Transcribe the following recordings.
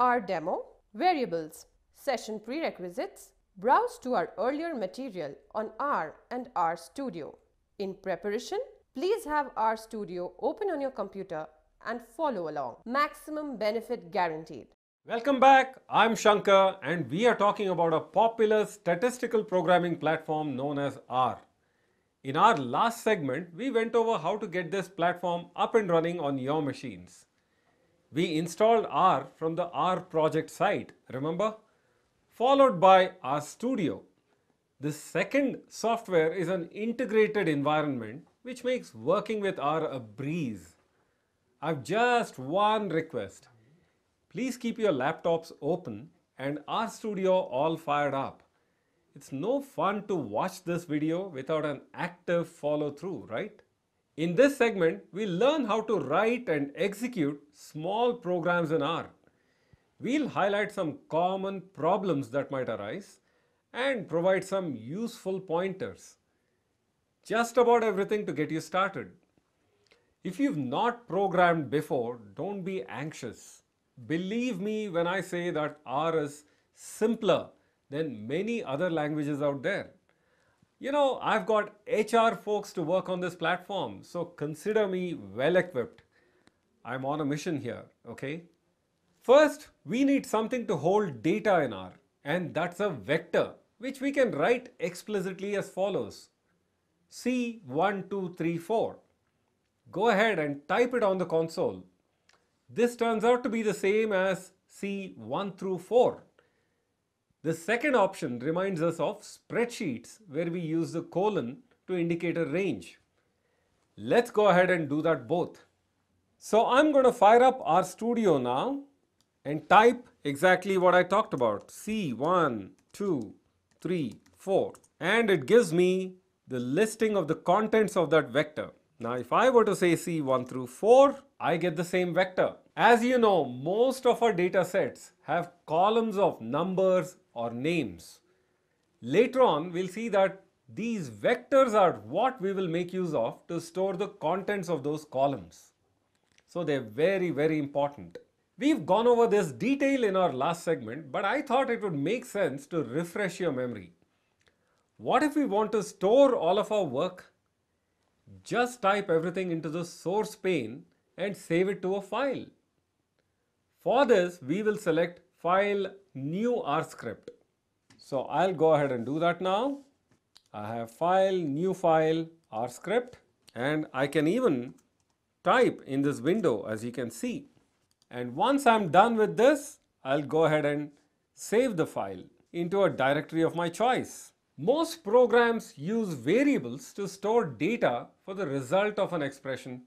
R demo, variables, session prerequisites. Browse to our earlier material on R and RStudio. In preparation, please have RStudio open on your computer and follow along. Maximum benefit guaranteed. Welcome back. I'm Shankar and we are talking about a popular statistical programming platform known as R. In our last segment, we went over how to get this platform up and running on your machines. We installed R from the R project site, remember? Followed by RStudio. This second software is an integrated environment which makes working with R a breeze. I've just one request. Please keep your laptops open and RStudio all fired up. It's no fun to watch this video without an active follow-through, right? In this segment, we'll learn how to write and execute small programs in R. We'll highlight some common problems that might arise and provide some useful pointers. Just about everything to get you started. If you've not programmed before, don't be anxious. Believe me when I say that R is simpler than many other languages out there. You know, I've got HR folks to work on this platform, so consider me well equipped. I'm on a mission here, okay? First, we need something to hold data in R, and that's a vector, which we can write explicitly as follows. C1234. Go ahead and type it on the console. This turns out to be the same as C1 through 4. The second option reminds us of spreadsheets where we use the colon to indicate a range. Let's go ahead and do that both. So I'm going to fire up RStudio now and type exactly what I talked about. C1, 2, 3, 4. And it gives me the listing of the contents of that vector. Now if I were to say C1 through 4, I get the same vector. As you know, most of our data sets have columns of numbers or names. Later on, we'll see that these vectors are what we will make use of to store the contents of those columns. So they're very, very important. We've gone over this detail in our last segment, but I thought it would make sense to refresh your memory. What if we want to store all of our work? Just type everything into the source pane and save it to a file. For this, we will select File, New R script. So I'll go ahead and do that now. I have File, New File, R script, and I can even type in this window as you can see. And once I'm done with this, I'll go ahead and save the file into a directory of my choice. Most programs use variables to store data for the result of an expression.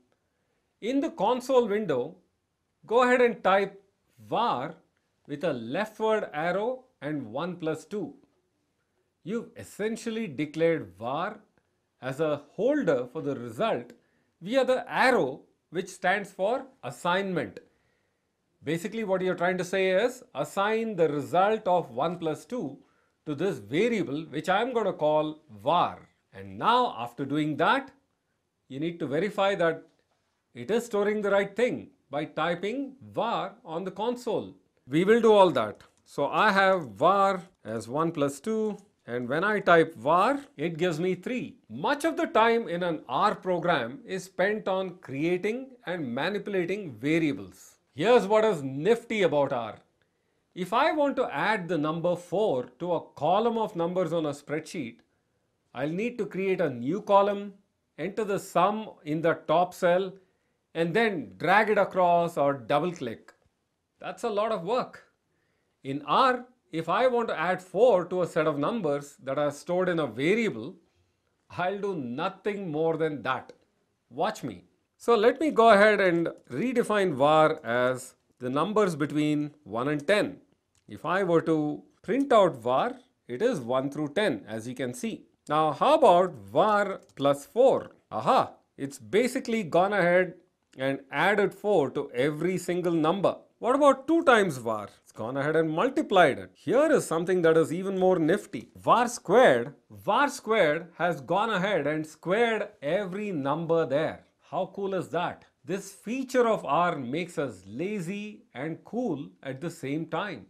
In the console window, go ahead and type var with a leftward arrow and 1 plus 2. You've essentially declared var as a holder for the result via the arrow which stands for assignment. Basically what you're trying to say is assign the result of 1 plus 2 to this variable which I'm going to call var. And now after doing that, you need to verify that it is storing the right thing by typing var on the console. We will do all that. So I have var as 1 plus 2, and when I type var, it gives me 3. Much of the time in an R program is spent on creating and manipulating variables. Here's what is nifty about R. If I want to add the number 4 to a column of numbers on a spreadsheet, I'll need to create a new column, enter the sum in the top cell, and then drag it across or double click. That's a lot of work. In R, if I want to add 4 to a set of numbers that are stored in a variable, I'll do nothing more than that. Watch me. So let me go ahead and redefine var as the numbers between 1 and 10. If I were to print out var, it is 1 through 10 as you can see. Now how about var plus 4? Aha, it's basically gone ahead and added 4 to every single number. What about 2 times var? It's gone ahead and multiplied it. Here is something that is even more nifty. Var squared has gone ahead and squared every number there. How cool is that? This feature of R makes us lazy and cool at the same time.